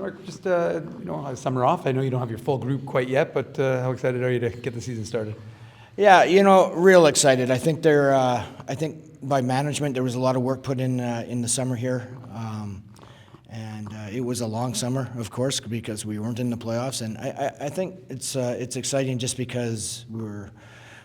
Mark, just summer off. I know you don't have your full group quite yet, but how excited are you to get the season started? Yeah, real excited. I think I think by management there was a lot of work put in the summer here, and it was a long summer, of course, because we weren't in the playoffs. And I think it's exciting just because we're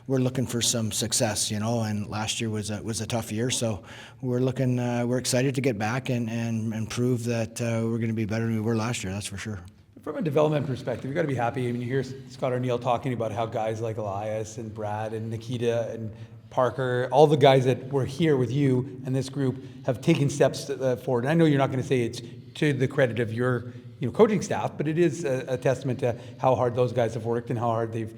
looking for some success, And last year was a tough year, so we're excited to get back and prove that we're going to be better than we were last year. That's for sure. From a development perspective, you've got to be happy. I mean, you hear Scott Arniel talking about how guys like Elias and Brad and Nikita and Parker, all the guys that were here with you and this group have taken steps forward. And I know you're not going to say it's to the credit of your coaching staff, but it is a testament to how hard those guys have worked and how hard they've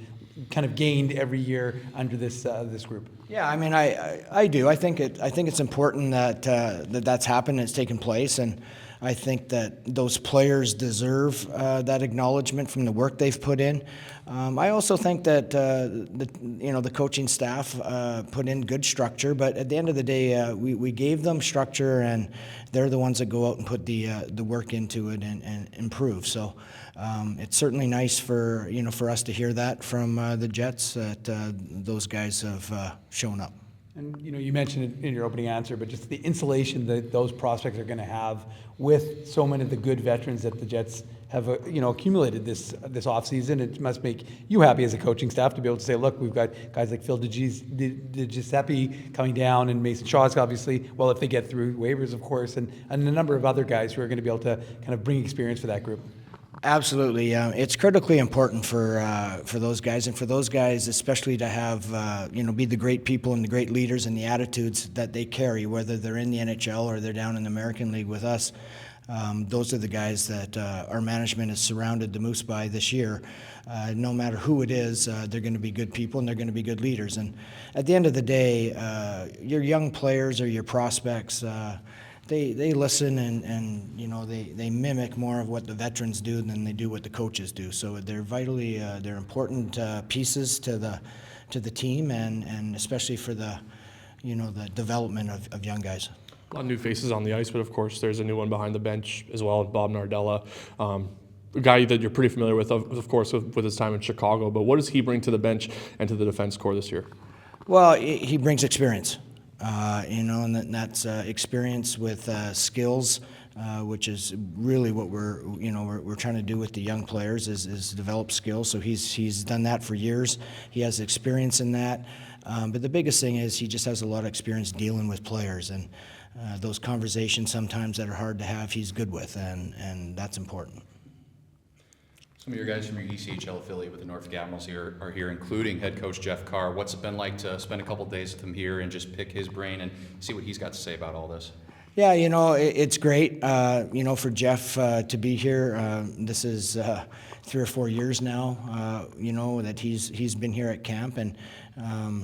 kind of gained every year under this group. Yeah, I mean, I do. I think it's important that that's happened and it's taken place, and I think that those players deserve that acknowledgement from the work they've put in. I also think that the coaching staff put in good structure, but at the end of the day, we gave them structure, and they're the ones that go out and put the work into it and improve. So it's certainly nice for us to hear that from the Jets that those guys have shown up. And you mentioned it in your opening answer, but just the insulation that those prospects are going to have with so many of the good veterans that the Jets have accumulated this offseason. It must make you happy as a coaching staff to be able to say, look, we've got guys like Phil DiGiuseppe coming down, and Mason Shaw's obviously, well, if they get through waivers, of course, and a number of other guys who are going to be able to kind of bring experience for that group. Absolutely, it's critically important for those guys, and for those guys especially to have be the great people and the great leaders and the attitudes that they carry, whether they're in the NHL or they're down in the American League with us. Those are the guys that our management has surrounded the Moose by this year. No matter who it is, they're going to be good people and they're going to be good leaders. And at the end of the day, your young players or your prospects. They listen and they mimic more of what the veterans do than they do what the coaches do. So they're they're important pieces to the team and especially for the development of young guys. A lot of new faces on the ice, but of course there's a new one behind the bench as well, Bob Nardella, a guy that you're pretty familiar with, of course, with his time in Chicago. But what does he bring to the bench and to the defense corps this year? Well, he brings experience. And that's experience with skills, which is really what we're trying to do with the young players is develop skills. So he's done that for years. He has experience in that. But the biggest thing is he just has a lot of experience dealing with players, and those conversations sometimes that are hard to have, he's good with, and that's important. Some of your guys from your ECHL affiliate with the Norfolk Admirals here are here, including head coach Jeff Carr. What's it been like to spend a couple of days with him here and just pick his brain and see what he's got to say about all this? Yeah, it's great, for Jeff to be here. This is 3 or 4 years now, that he's been here at camp, and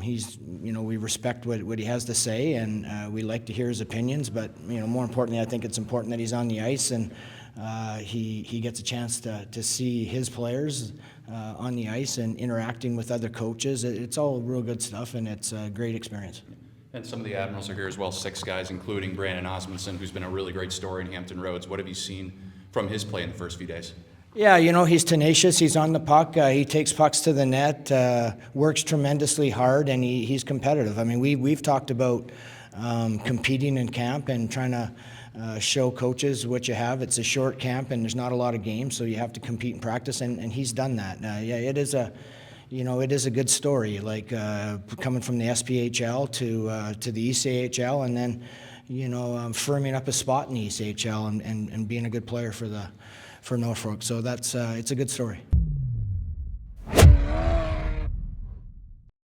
we respect what he has to say, and we like to hear his opinions. But more importantly, I think it's important that he's on the ice and he gets a chance to see his players on the ice and interacting with other coaches. It's all real good stuff, and it's a great experience. And some of the Admirals are here as well, 6 guys, including Brandon Osmondson, who's been a really great story in Hampton Roads. What have you seen from his play in the first few days? Yeah, he's tenacious. He's on the puck. He takes pucks to the net, works tremendously hard, and he's competitive. I mean, we've talked about competing in camp and trying to show coaches what you have. It's a short camp, and there's not a lot of games, so you have to compete and practice, and he's done that. It is a good story, like coming from the SPHL to the ECHL, and then firming up a spot in the ECHL and being a good player for Norfolk. So it's a good story.